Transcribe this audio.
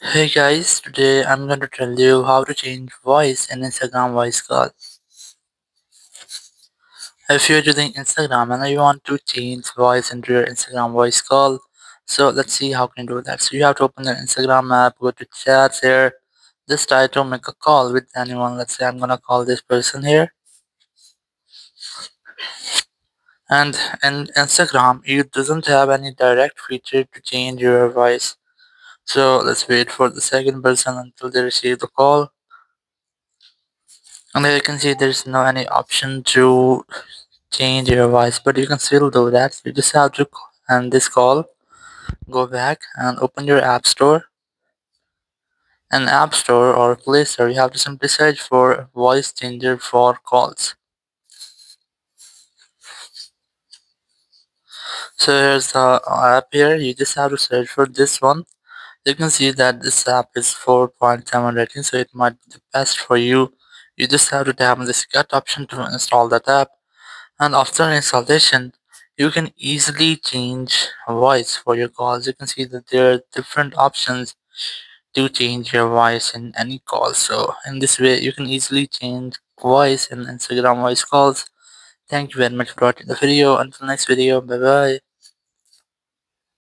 Hey guys, today I'm going to tell you how to change voice in Instagram voice call. If you're using Instagram and you want to change voice into your Instagram voice call, so let's see how can you do that. So you have to open your Instagram app, go to chats here, just try to make a call with anyone. Let's say I'm gonna call this person here. And in Instagram, it doesn't have any direct feature to change your voice. So let's wait for the second person until they receive the call. And there you can see there's no any option to change your voice, but you can still do that. You just have to end this call, go back and open your app store. And app store or play store, you have to simply search for voice changer for calls. So here's the app here. You just have to search for this one. You can see that this app is 4.7 rating, so it might be the best for you. You just have to tap on this get option to install that app. And after installation, you can easily change voice for your calls. You can see that there are different options to change your voice in any call. So in this way, you can easily change voice in Instagram voice calls. Thank you very much for watching the video. Until next video, bye bye.